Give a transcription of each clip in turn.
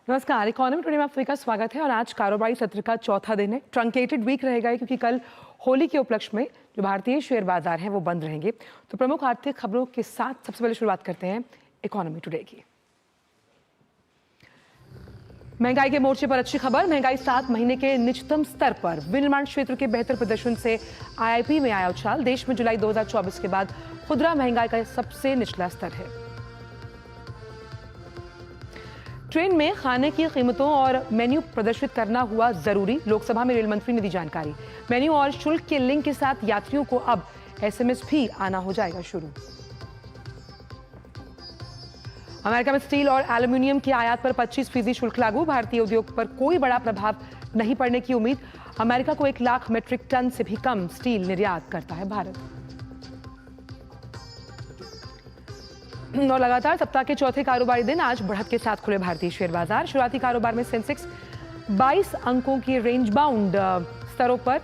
नमस्कार, economy today में आपका स्वागत है। और आज कारोबारी सत्र का चौथा दिन है। ट्रंकेटेड वीक रहेगा क्योंकि कल होली के उपलक्ष्य में जो भारतीय शेयर बाजार हैं वो बंद रहेंगे। तो प्रमुख आर्थिक खबरों के साथ सबसे पहले शुरुआत करते हैं इकोनॉमी टुडे की। महंगाई के मोर्चे पर अच्छी खबर। महंगाई 7 महीने के निचतम स्तर पर। विनिर्माण क्षेत्र के बेहतर प्रदर्शन से आईआईपी में आया उछाल। देश में जुलाई 2024 के बाद खुदरा महंगाई का सबसे निचला स्तर है। ट्रेन में खाने की कीमतों और मेन्यू प्रदर्शित करना हुआ जरूरी। लोकसभा में रेल मंत्री ने दी जानकारी। मेन्यू और शुल्क के लिंक के साथ यात्रियों को अब एसएमएस भी आना हो जाएगा शुरू। अमेरिका में स्टील और एल्यूमिनियम की आयात पर 25% शुल्क लागू। भारतीय उद्योग पर कोई बड़ा प्रभाव नहीं पड़ने की उम्मीद। अमेरिका को 1 लाख मीट्रिक टन से भी कम स्टील निर्यात करता है भारत। और लगातार सप्ताह के चौथे कारोबारी दिन आज बढ़त के साथ खुले भारतीय शेयर बाजार। शुरुआती कारोबार में सेंसेक्स 22 अंकों की रेंज बाउंड स्तरों पर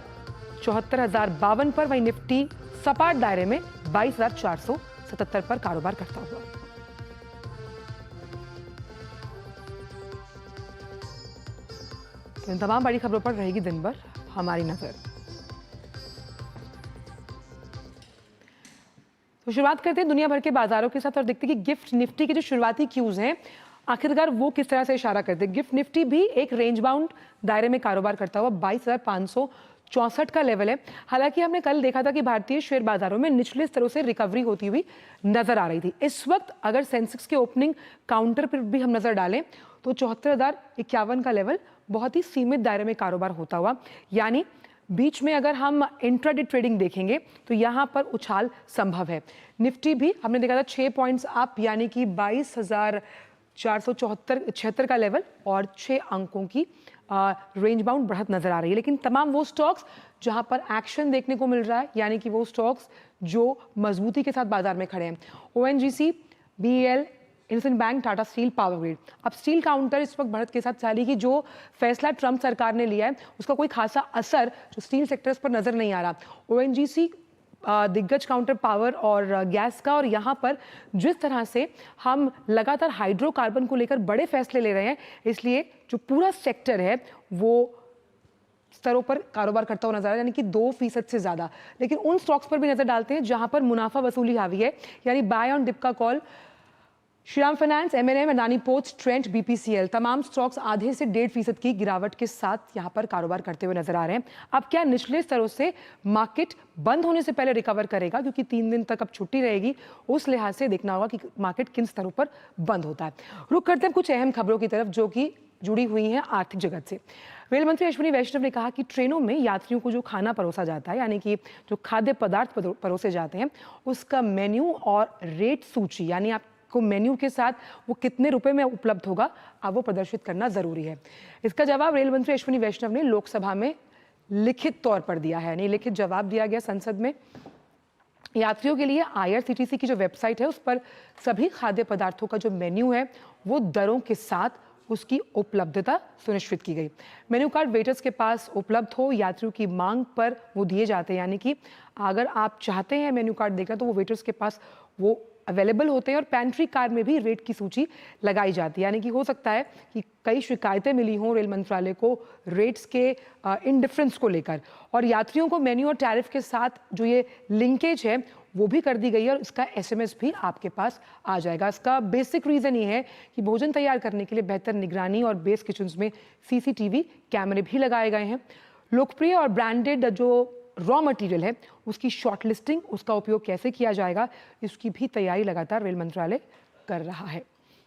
74,052 पर, वहीं निफ्टी सपाट दायरे में 22,477 पर कारोबार करता हुआ। तो इन तमाम बड़ी खबरों पर रहेगी दिन भर हमारी नजर। तो शुरुआत करते हैं दुनिया भर के बाजारों के साथ और देखते हैं कि गिफ्ट निफ्टी के जो शुरुआती क्यूज हैं आखिरकार वो किस तरह से इशारा करते हैं। गिफ्ट निफ्टी भी एक रेंज बाउंड दायरे में कारोबार करता हुआ 22,564 का लेवल है। हालांकि हमने कल देखा था कि भारतीय शेयर बाजारों में निचले स्तरों से रिकवरी होती हुई नजर आ रही थी। इस वक्त अगर सेंसेक्स के ओपनिंग काउंटर पर भी हम नजर डालें तो 74,051 का लेवल बहुत ही सीमित दायरे में कारोबार होता हुआ, यानी बीच में अगर हम इंट्राडे ट्रेडिंग देखेंगे तो यहाँ पर उछाल संभव है। निफ्टी भी हमने देखा था 6 पॉइंट्स अप, यानी कि 22,476 का लेवल और 6 अंकों की रेंज बाउंड बढ़त नजर आ रही है। लेकिन तमाम वो स्टॉक्स जहां पर एक्शन देखने को मिल रहा है, यानी कि वो स्टॉक्स जो मजबूती के साथ बाजार में खड़े हैं, ONGC, BEL, IndusInd bank, Tata steel, power grid. अब स्टील काउंटर इस वक्त बढ़त के साथ चाली कि जो फैसला ट्रंप सरकार ने लिया है उसका कोई खासा असर जो स्टील सेक्टर्स पर नजर नहीं आ रहा। ओएनजीसी दिग्गज काउंटर पावर और गैस का, और यहाँ पर जिस तरह से हम लगातार हाइड्रोकार्बन को लेकर बड़े फैसले ले रहे हैं, इसलिए जो पूरा सेक्टर है वो स्तरों पर कारोबार करता हुआ नजर आ रहा है, यानी कि 2% से ज्यादा। लेकिन उन स्टॉक्स पर भी नजर डालते हैं जहां पर मुनाफा वसूली हावी है, यानी बाय ऑन डिप का call. Shriram finance, M&M, Adani ports, Trent, BPCL, तमाम स्टॉक्स आधे से 1.5% की गिरावट के साथ यहां पर कारोबार करते हुए नजर आ रहे हैं। अब क्या निचले स्तरों से मार्केट बंद होने से पहले रिकवर करेगा, क्योंकि 3 दिन तक अब छुट्टी रहेगी, उस लिहाज से देखना होगा कि मार्केट किन स्तरों पर बंद होता है। रुक करते हैं कुछ अहम खबरों की तरफ जो कि जुड़ी हुई हैं आर्थिक जगत से। रेल मंत्री अश्विनी वैष्णव ने कहा कि ट्रेनों में यात्रियों को जो खाना परोसा जाता है, यानी कि जो खाद्य पदार्थ परोसे जाते हैं, उसका मेन्यू और रेट सूची, यानी आप को मेन्यू के साथ वो कितने रुपए में उपलब्ध होगा, अब वो प्रदर्शित करना जरूरी है। इसका जवाब रेल मंत्री अश्विनी वैष्णव ने लोकसभा में लिखित तौर पर दिया है, यानी लिखित जवाब दिया गया संसद में। यात्रियों के लिए आईआरसीटीसी की जो वेबसाइट है उस पर सभी खाद्य पदार्थों का जो मेन्यू है वो दरों के साथ उसकी उपलब्धता सुनिश्चित की गई। मेन्यू कार्ड वेटर्स के पास उपलब्ध हो, यात्रियों की मांग पर वो दिए जाते हैं, यानी कि अगर आप चाहते हैं मेन्यू कार्ड देखना तो वो वेटर्स के पास वो अवेलेबल होते हैं। और पैंट्री कार में भी रेट की सूची लगाई जाती है, यानी कि हो सकता है कि कई शिकायतें मिली हों रेल मंत्रालय को रेट्स के इनडिफरेंस को लेकर, और यात्रियों को मेन्यू और टैरिफ के साथ जो ये लिंकेज है वो भी कर दी गई है, और इसका एसएमएस भी आपके पास आ जाएगा। इसका बेसिक रीजन ये है कि भोजन तैयार करने के लिए बेहतर निगरानी और बेस किचन्स में सीसीटीवी कैमरे भी लगाए गए हैं। लोकप्रिय और ब्रांडेड जो रॉ मटेरियल है उसकी शॉर्टलिस्टिंग, उसका उपयोग कैसे किया जाएगा, इसकी भी तैयारी लगातार रेल मंत्रालय कर रहा है।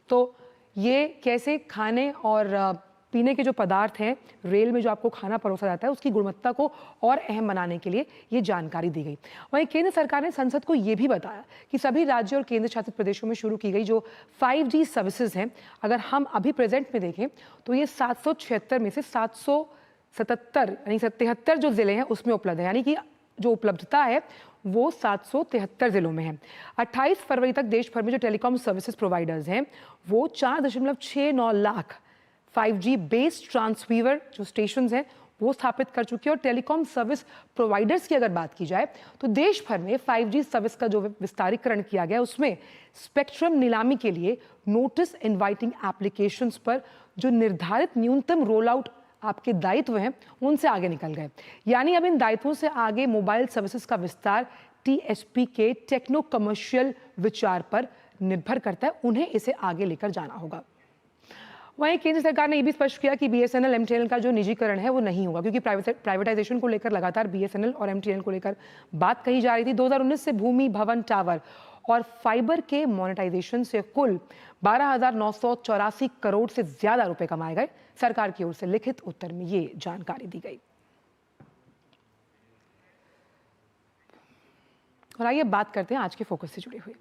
तो ये कैसे खाने और पीने के जो पदार्थ हैं रेल में जो आपको खाना परोसा जाता है उसकी गुणवत्ता को और अहम बनाने के लिए ये जानकारी दी गई। वहीं केंद्र सरकार ने संसद को ये भी बताया कि सभी राज्यों और केंद्र शासित प्रदेशों में शुरू की गई जो 5G सर्विसेज हैं, अगर हम अभी प्रेजेंट में देखें तो ये 776 में से 777 यानी 73 जो जिले हैं उसमें उपलब्ध है, यानी कि जो उपलब्धता है वो 773 जिलों में है। 28 फरवरी तक देश भर में जो टेलीकॉम सर्विसेज प्रोवाइडर्स हैं वो 4.69 लाख 5G बेस्ड ट्रांससीवर जो स्टेशन हैं वो स्थापित कर चुकी है। और टेलीकॉम सर्विस प्रोवाइडर्स की अगर बात की जाए तो देश भर में 5G सर्विस का जो विस्तारीकरण किया गया उसमें स्पेक्ट्रम नीलामी के लिए नोटिस इनवाइटिंग एप्लीकेशंस पर जो निर्धारित न्यूनतम रोल आउट आपके दायित्व हैं उनसे आगे निकल गए। यानी अब इन दायित्वों से आगे मोबाइल सर्विसेज का विस्तार TSP के टेक्नो कमर्शियल विचार पर निर्भर करता है, उन्हें इसे आगे लेकर जाना होगा। वहीं केंद्र सरकार ने यह भी स्पष्ट किया कि BSNL MTNL का जो निजीकरण है वो नहीं होगा, क्योंकि प्राइवेटाइजेशन को लेकर लगातार BSNL और MTNL को लेकर बात कही जा रही थी। 2019 से भूमि, भवन, टावर और फाइबर के मोनेटाइजेशन से कुल 12,984 करोड़ से ज्यादा रुपए कमाए गए। सरकार की ओर से लिखित उत्तर में ये जानकारी दी गई। और आइए बात करते हैं आज के फोकस से जुड़े हुए।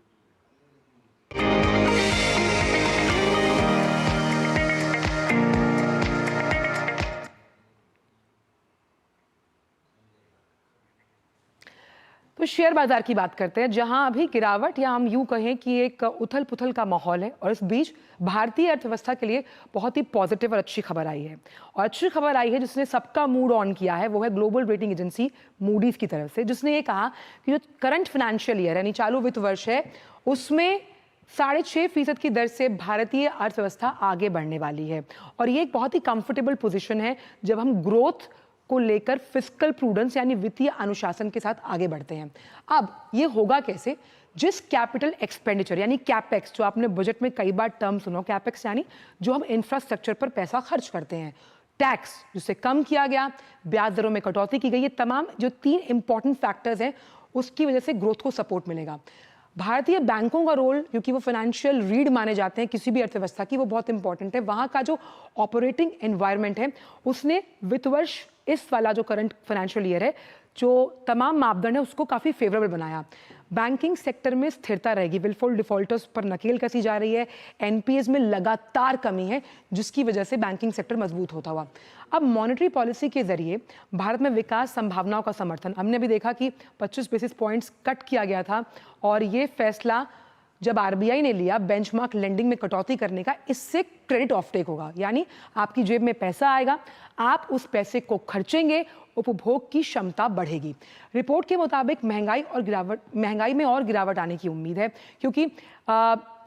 तो शेयर बाजार की बात करते हैं, जहां अभी गिरावट या हम यूं कहें कि एक उथल पुथल का माहौल है। और इस बीच भारतीय अर्थव्यवस्था के लिए बहुत ही पॉजिटिव और अच्छी खबर आई है। और अच्छी खबर आई है जिसने सबका मूड ऑन किया है, वो है ग्लोबल रेटिंग एजेंसी मूडीज की तरफ से, जिसने ये कहा कि जो करंट फाइनेंशियल ईयर यानी चालू वित्त वर्ष है उसमें 6.5% की दर से भारतीय अर्थव्यवस्था आगे बढ़ने वाली है। और ये एक बहुत ही कंफर्टेबल पोजीशन है जब हम ग्रोथ को लेकर फिस्कल प्रूडेंस यानी वित्तीय अनुशासन के साथ आगे बढ़ते हैं। अब ये होगा कैसे? जिस कैपिटल एक्सपेंडिचर यानी कैपेक्स, जो आपने बजट में कई बार टर्म सुनो, कैपेक्स यानी जो हम इंफ्रास्ट्रक्चर पर पैसा खर्च करते हैं, टैक्स जिसे कम किया गया, ब्याज दरों में कटौती की गई, ये तमाम जो 3 इंपॉर्टेंट फैक्टर्स हैं उसकी वजह से ग्रोथ को सपोर्ट मिलेगा। भारतीय बैंकों का रोल, क्योंकि वो फाइनेंशियल रीड माने जाते हैं किसी भी अर्थव्यवस्था की, वो बहुत इंपॉर्टेंट है। वहां का जो ऑपरेटिंग एनवायरनमेंट है उसने वित्त वर्ष इस वाला जो करंट फाइनेंशियल ईयर है, जो तमाम मापदंड है उसको काफी फेवरेबल बनाया। बैंकिंग सेक्टर में स्थिरता रहेगी, विलफुल डिफॉल्टर्स पर नकेल कसी जा रही है, NPAs में लगातार कमी है जिसकी वजह से बैंकिंग सेक्टर मजबूत होता हुआ। अब मॉनेटरी पॉलिसी के जरिए भारत में विकास संभावनाओं का समर्थन, हमने भी देखा कि 25 बेसिस पॉइंट्स कट किया गया था और ये फैसला जब RBI ने लिया बेंचमार्क लेंडिंग में कटौती करने का, इससे क्रेडिट ऑफटेक होगा, यानी आपकी जेब में पैसा आएगा, आप उस पैसे को खर्चेंगे, उपभोग की क्षमता बढ़ेगी। रिपोर्ट के मुताबिक महंगाई में और गिरावट आने की उम्मीद है, क्योंकि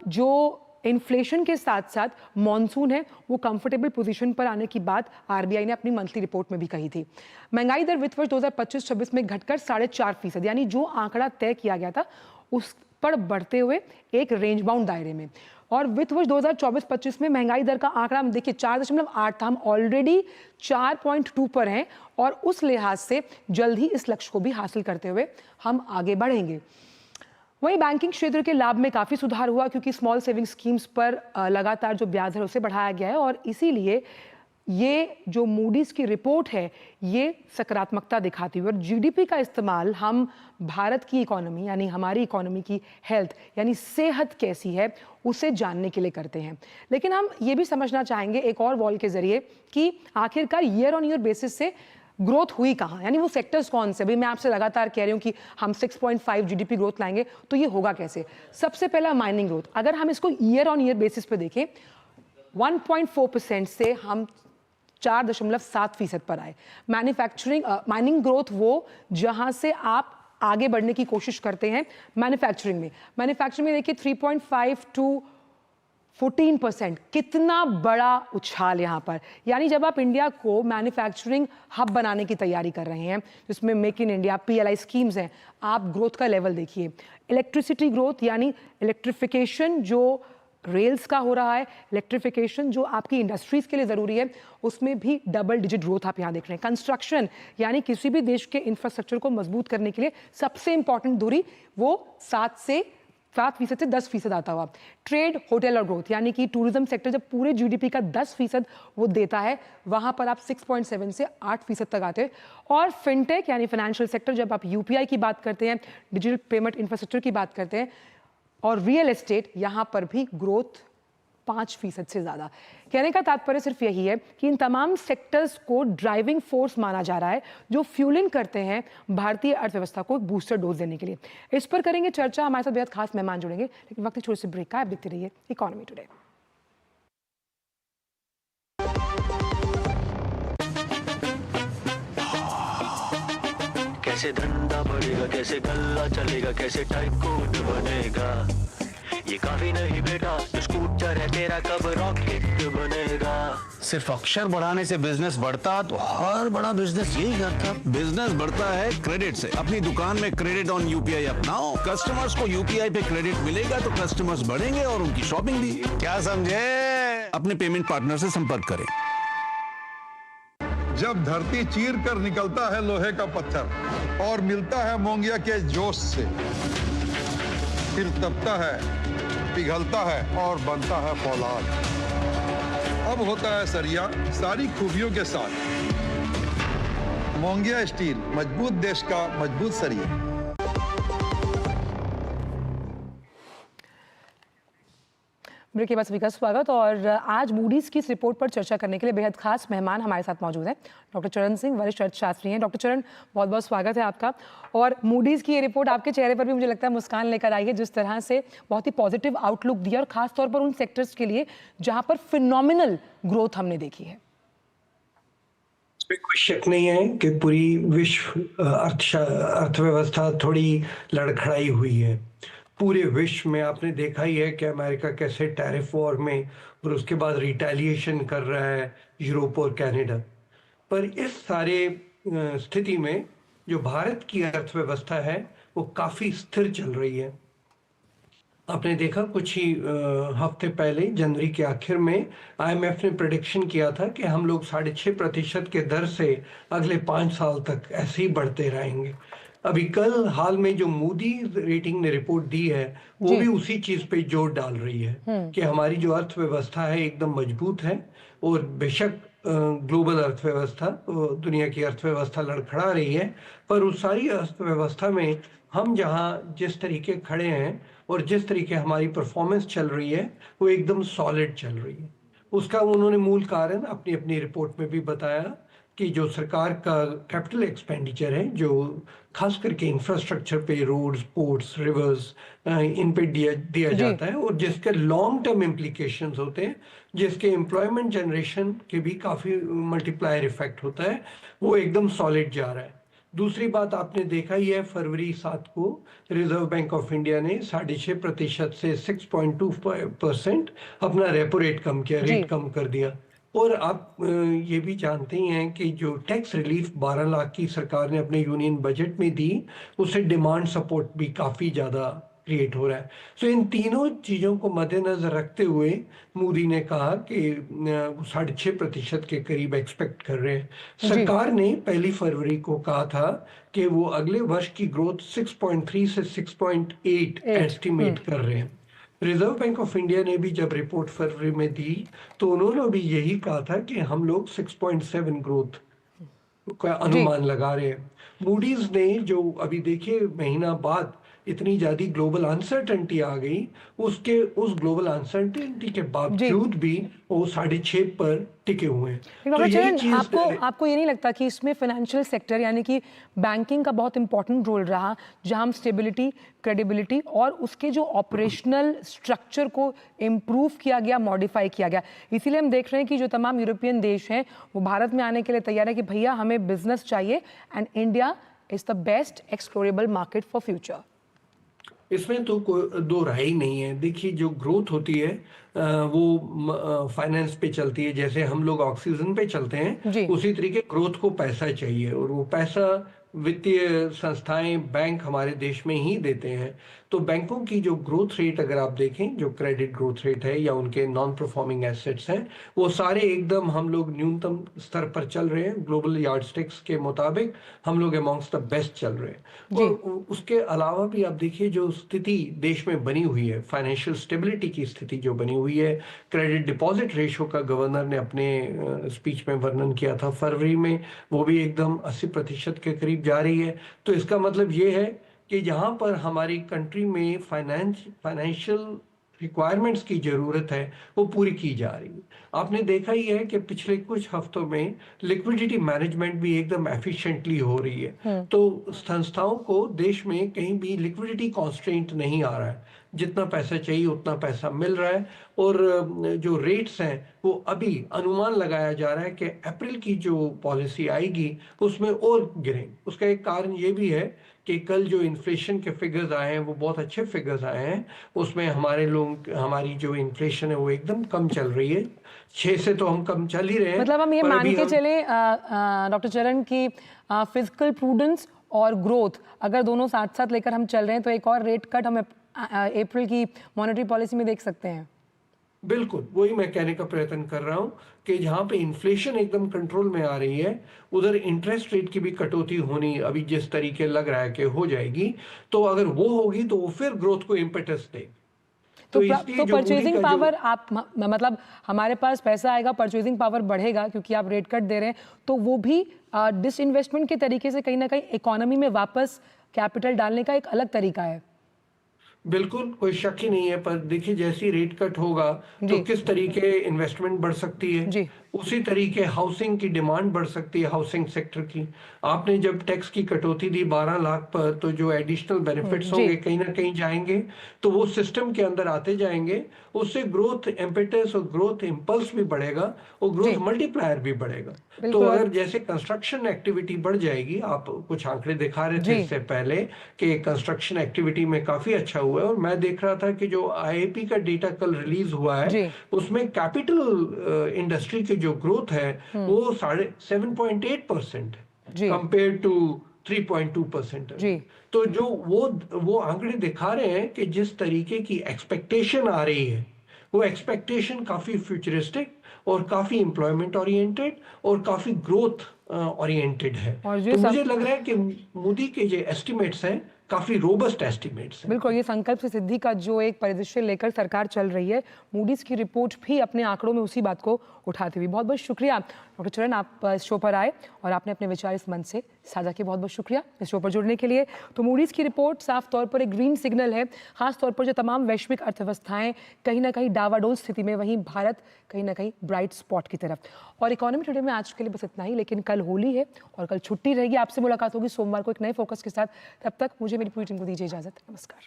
जो इन्फ्लेशन के साथ साथ मॉनसून है वो कंफर्टेबल पोजीशन पर आने की बात RBI ने अपनी मंथली रिपोर्ट में भी कही थी। महंगाई दर वित्त वर्ष 2025-26 में घटकर 4.5%, यानी जो आंकड़ा तय किया गया था उस पर बढ़ते हुए एक रेंज बाउंड दायरे में। और वित्त वर्ष 2024-25 में महंगाई दर का आंकड़ा हम देखिए 4.8 था, हम ऑलरेडी 4.2 पर हैं और उस लिहाज से जल्द ही इस लक्ष्य को भी हासिल करते हुए हम आगे बढ़ेंगे। वहीं बैंकिंग क्षेत्र के लाभ में काफी सुधार हुआ, क्योंकि स्मॉल सेविंग स्कीम्स पर लगातार जो ब्याज है उसे बढ़ाया गया है और इसीलिए ये जो मूडीज की रिपोर्ट है ये सकारात्मकता दिखाती हुई। और GDP का इस्तेमाल हम भारत की इकोनॉमी यानी हमारी इकोनॉमी की हेल्थ यानी सेहत कैसी है उसे जानने के लिए करते हैं। लेकिन हम ये भी समझना चाहेंगे एक और वॉल के जरिए कि आखिरकार ईयर ऑन ईयर बेसिस से ग्रोथ हुई कहाँ, यानी वो सेक्टर्स कौन से। भाई मैं आपसे लगातार कह रही हूँ कि हम 6.5 GDP ग्रोथ लाएंगे, तो ये होगा कैसे? सबसे पहला माइनिंग ग्रोथ, अगर हम इसको ईयर ऑन ईयर बेसिस पे देखें 1.4% से हम 4.7% पर आए। मैन्युफैक्चरिंग माइनिंग ग्रोथ वो जहां से आप आगे बढ़ने की कोशिश करते हैं मैन्युफैक्चरिंग में देखिए 3.5 टू 14%, कितना बड़ा उछाल यहां पर। यानी जब आप इंडिया को मैन्युफैक्चरिंग हब बनाने की तैयारी कर रहे हैं जिसमें make in India PLI schemes हैं, आप ग्रोथ का लेवल देखिए। इलेक्ट्रिसिटी ग्रोथ यानी इलेक्ट्रिफिकेशन जो रेल्स का हो रहा है, इलेक्ट्रिफिकेशन जो आपकी इंडस्ट्रीज के लिए जरूरी है, उसमें भी डबल डिजिट ग्रोथ आप यहां देख रहे हैं। कंस्ट्रक्शन यानी किसी भी देश के इंफ्रास्ट्रक्चर को मजबूत करने के लिए सबसे इंपॉर्टेंट दूरी वो 7% से 10% आता हुआ। ट्रेड, होटल और ग्रोथ यानी कि टूरिज्म सेक्टर जब पूरे GDP का 10% वो देता है, वहां पर आप 6.7 से 8% तक आते हैं। और फिनटेक यानी फाइनेंशियल सेक्टर, जब आप UPI की बात करते हैं, डिजिटल पेमेंट इंफ्रास्ट्रक्चर की बात करते हैं, और रियल एस्टेट, यहां पर भी ग्रोथ 5% से ज्यादा। कहने का तात्पर्य सिर्फ यही है कि इन तमाम सेक्टर्स को ड्राइविंग फोर्स माना जा रहा है जो फ्यूलिंग करते हैं भारतीय अर्थव्यवस्था को एक बूस्टर डोज देने के लिए। इस पर करेंगे चर्चा, हमारे साथ बेहद खास मेहमान जुड़ेंगे, लेकिन वक्त छोटे से ब्रेक का। आप देखते रहिए इकोनॉमी टुडे। कैसे धंधा बढ़ेगा, कैसे गल्ला चलेगा, कैसे टाइकून बनेगा। ये काफी नहीं बेटा, जो स्कूटर है तेरा कब रॉकेट बनेगा। सिर्फ अक्षर बढ़ाने से बिजनेस बढ़ता तो हर बड़ा बिजनेस यही करता। बिजनेस बढ़ता है क्रेडिट से। अपनी दुकान में क्रेडिट ऑन यूपीआई अपनाओ। कस्टमर्स को यूपीआई पे क्रेडिट मिलेगा तो कस्टमर्स बढ़ेंगे और उनकी शॉपिंग भी। क्या समझे? अपने पेमेंट पार्टनर से संपर्क करें। जब धरती चीर कर निकलता है लोहे का पत्थर और मिलता है मोंगिया के जोश से, फिर तपता है, पिघलता है और बनता है फौलाद। अब होता है सरिया सारी खूबियों के साथ। मोंगिया स्टील, मजबूत देश का मजबूत सरिया। ब्रेक के बाद सभी का स्वागत। और आज मूडीज की इस रिपोर्ट पर चर्चा करने के लिए बेहद खास मेहमान हमारे साथ मौजूद हैं। डॉक्टर चरण सिंह, वरिष्ठ अर्थशास्त्री हैं। डॉक्टर चरण, बहुत बहुत स्वागत है आपका। और मूडीज की ये रिपोर्ट आपके चेहरे पर भी मुझे लगता है मुस्कान लेकर आई है, जिस तरह से बहुत ही पॉजिटिव आउटलुक दिया, और खास तौर पर उन सेक्टर्स के लिए जहां पर फिनोमिनल ग्रोथ हमने देखी है। इसमें कोई शक नहीं है कि पूरी विश्व अर्थव्यवस्था थोड़ी लड़खड़ाई हुई है। पूरे विश्व में आपने देखा ही है कि अमेरिका कैसे टैरिफ वॉर में और उसके बाद रिटेलिएशन कर रहा है यूरोप और कनाडा। पर इस सारे स्थिति में जो भारत की अर्थव्यवस्था है वो काफ़ी स्थिर चल रही है। आपने देखा कुछ ही हफ्ते पहले जनवरी के आखिर में आईएमएफ ने प्रेडिक्शन किया था कि हम लोग 6.5% के दर से अगले 5 साल तक ऐसे ही बढ़ते रहेंगे। अभी कल हाल में जो मूडी रेटिंग ने रिपोर्ट दी है वो भी उसी चीज पे जोर डाल रही है कि हमारी जो अर्थव्यवस्था है एकदम मजबूत है। और बेशक ग्लोबल अर्थव्यवस्था, दुनिया की अर्थव्यवस्था लड़खड़ा रही है, पर उस सारी अर्थव्यवस्था में हम जहाँ जिस तरीके खड़े हैं और जिस तरीके हमारी परफॉर्मेंस चल रही है वो एकदम सॉलिड चल रही है। उसका उन्होंने मूल कारण अपनी अपनी रिपोर्ट में भी बताया कि जो सरकार का कैपिटल एक्सपेंडिचर है, जो खास करके इंफ्रास्ट्रक्चर पे, रोड्स, पोर्ट्स, रिवर्स, इन पे दिया जाता है और जिसके लॉन्ग टर्म इम्प्लीकेशंस होते हैं, जिसके एम्प्लॉयमेंट जनरेशन के भी काफ़ी मल्टीप्लायर इफेक्ट होता है, वो एकदम सॉलिड जा रहा है। दूसरी बात आपने देखा ही है, फरवरी 7 को रिजर्व बैंक ऑफ इंडिया ने 6.5% से 6.2% अपना रेपो रेट कम किया, रेट कम कर दिया। और आप ये भी जानते ही हैं कि जो टैक्स रिलीफ 12 लाख की सरकार ने अपने यूनियन बजट में दी, उससे डिमांड सपोर्ट भी काफ़ी ज़्यादा क्रिएट हो रहा है। सो इन तीनों चीज़ों को मद्देनजर रखते हुए मोदी ने कहा कि 6.5% के करीब एक्सपेक्ट कर रहे हैं। सरकार ने 1 फरवरी को कहा था कि वो अगले वर्ष की ग्रोथ 6.3 से 6.8 एस्टिमेट कर रहे हैं। रिजर्व बैंक ऑफ इंडिया ने भी जब रिपोर्ट फरवरी में दी तो उन्होंने भी यही कहा था कि हम लोग 6.7 ग्रोथ का अनुमान लगा रहे हैं। मूडीज ने जो अभी देखिए महीना बाद इतनी ज्यादा ग्लोबल अनसर्टेनिटी आ गई, उस ग्लोबल अनसर्टेनिटी के बावजूद भी वो 6.5 पर टिके हुए हैं। तो यही चीज आपको ये नहीं लगता कि इसमें फाइनेंशियल सेक्टर यानी कि बैंकिंग का बहुत इंपॉर्टेंट रोल रहा, जहां हम स्टेबिलिटी, क्रेडिबिलिटी और उसके जो ऑपरेशनल स्ट्रक्चर को इम्प्रूव किया गया, मॉडिफाई किया गया। इसीलिए हम देख रहे हैं कि जो तमाम यूरोपियन देश हैं वो भारत में आने के लिए तैयार है कि भैया हमें बिजनेस चाहिए, and India is the best explorable market for future. इसमें तो कोई दो राय ही नहीं है। देखिए जो ग्रोथ होती है वो फाइनेंस पे चलती है, जैसे हम लोग ऑक्सीजन पे चलते हैं उसी तरीके ग्रोथ को पैसा चाहिए, और वो पैसा वित्तीय संस्थाएं, बैंक हमारे देश में ही देते हैं। तो बैंकों की जो ग्रोथ रेट अगर आप देखें, जो क्रेडिट ग्रोथ रेट है या उनके नॉन परफॉर्मिंग एसेट्स हैं, वो सारे एकदम हम लोग न्यूनतम स्तर पर चल रहे हैं। ग्लोबल यार्डस्टिक्स के मुताबिक हम लोग अमॉन्ग्स्ट द बेस्ट चल रहे हैं। और उसके अलावा भी आप देखिए जो स्थिति देश में बनी हुई है, फाइनेंशियल स्टेबिलिटी की स्थिति जो बनी हुई है, क्रेडिट डिपॉजिट रेशो का गवर्नर ने अपने स्पीच में वर्णन किया था फरवरी में, वो भी एकदम 80% के करीब जा रही है। तो इसका मतलब ये है कि जहां पर हमारी कंट्री में फाइनेंशियल रिक्वायरमेंट्स की जरूरत है वो पूरी की जा रही है। आपने देखा ही है कि पिछले कुछ हफ्तों में लिक्विडिटी मैनेजमेंट भी एकदम एफिशिएंटली हो रही है। तो संस्थाओं को देश में कहीं भी लिक्विडिटी कॉन्स्ट्रेंट नहीं आ रहा है। जितना पैसा चाहिए उतना पैसा मिल रहा है। और जो रेट्स हैं वो अभी अनुमान लगाया जा रहा है कि अप्रैल की जो पॉलिसी आएगी उसमें और गिरेंगे। उसका एक कारण ये भी है कि कल जो इन्फ्लेशन के फिगर्स आए हैं वो बहुत अच्छे फिगर्स आए हैं। उसमें हमारी जो इन्फ्लेशन है वो एकदम कम चल रही है। 6 से तो हम कम चल ही रहे हैं। मतलब हम ये पर मान अभी के हम- चले डॉक्टर चरण की फिजिकल प्रूडेंस और ग्रोथ अगर दोनों साथ साथ लेकर हम चल रहे हैं तो एक और रेट कट हम अप्रैल की मॉनेटरी पॉलिसी में देख सकते हैं। बिल्कुल वही मैं कहने का प्रयत्न कर रहा हूं कि जहां पे इन्फ्लेशन एकदम कंट्रोल में आ रही है उधर इंटरेस्ट रेट की भी कटौती होनी अभी जिस तरीके लग रहा है कि हो जाएगी, तो अगर वो होगी तो वो फिर ग्रोथ को इम्पेटस देगी। तो इसलिए तो जो मूडी परचेजिंग का जो पावर आप मतलब हमारे पास पैसा आएगा, परचेजिंग पावर बढ़ेगा क्योंकि आप रेट कट दे रहे हैं, तो वो भी डिसइन्वेस्टमेंट के तरीके से कहीं ना कहीं इकोनॉमी में वापस कैपिटल डालने का एक अलग तरीका है। बिल्कुल कोई शक ही नहीं है। पर देखिए जैसी रेट कट होगा तो जी। किस तरीके इन्वेस्टमेंट बढ़ सकती है, जी। उसी तरीके हाउसिंग की डिमांड बढ़ सकती है, हाउसिंग सेक्टर की। आपने जब टैक्स की कटौती दी 12 लाख पर, तो जो एडिशनल बेनिफिट्स जी। होंगे कहीं ना कहीं जाएंगे, तो वो सिस्टम के अंदर आते जाएंगे। उससे ग्रोथ इम्पेटस और ग्रोथ इम्पल्स भी बढ़ेगा और जी। ग्रोथ मल्टीप्लायर भी बढ़ेगा। तो बिल्कुल। अगर जैसे कंस्ट्रक्शन एक्टिविटी बढ़ जाएगी, आप कुछ आंकड़े दिखा रहे थे जी। इससे पहले कि कंस्ट्रक्शन एक्टिविटी में काफी अच्छा हुआ है। और मैं देख रहा था कि जो आईआईपी का डेटा कल रिलीज हुआ जी। है उसमें कैपिटल इंडस्ट्री की जो ग्रोथ है वो 7.8% जी। Compare to 3.2%। जी। तो जो वो आंकड़े दिखा रहे हैं कि जिस तरीके की एक्सपेक्टेशन आ रही है वो एक्सपेक्टेशन काफी फ्यूचरिस्टिक और काफी एम्प्लॉयमेंट ओरिएंटेड और काफी ग्रोथ ओरिएंटेड है। और ये तो सब मुझे लग रहा है कि मोदी के जो एस्टिमेट्स हैं काफी रोबस्ट एस्टिमेट्स हैं। बिल्कुल, ये संकल्प से सिद्धि का जो एक परिदृश्य लेकर सरकार चल रही है, मूडीज की रिपोर्ट भी अपने आंकड़ों में उसी बात को उठाती हुई। बहुत बहुत शुक्रिया डॉक्टर चरण, आप इस शो पर आए और आपने अपने विचार इस मंच से साझा किए। बहुत बहुत शुक्रिया इस शो पर जुड़ने के लिए। तो मूडीज की रिपोर्ट साफ तौर पर एक ग्रीन सिग्नल है, खास तौर पर जो तमाम वैश्विक अर्थव्यवस्थाएं कहीं ना कहीं डावाडोल स्थिति में, वहीं भारत कहीं ना कहीं ब्राइट स्पॉट की तरफ। और इकोनॉमी टुडे में आज के लिए बस इतना ही, लेकिन कल होली है और कल छुट्टी रहेगी। आपसे मुलाकात होगी सोमवार को एक नए फोकस के साथ। तब तक मुझे मेरी पूरी टीम को दीजिए इजाजत। नमस्कार।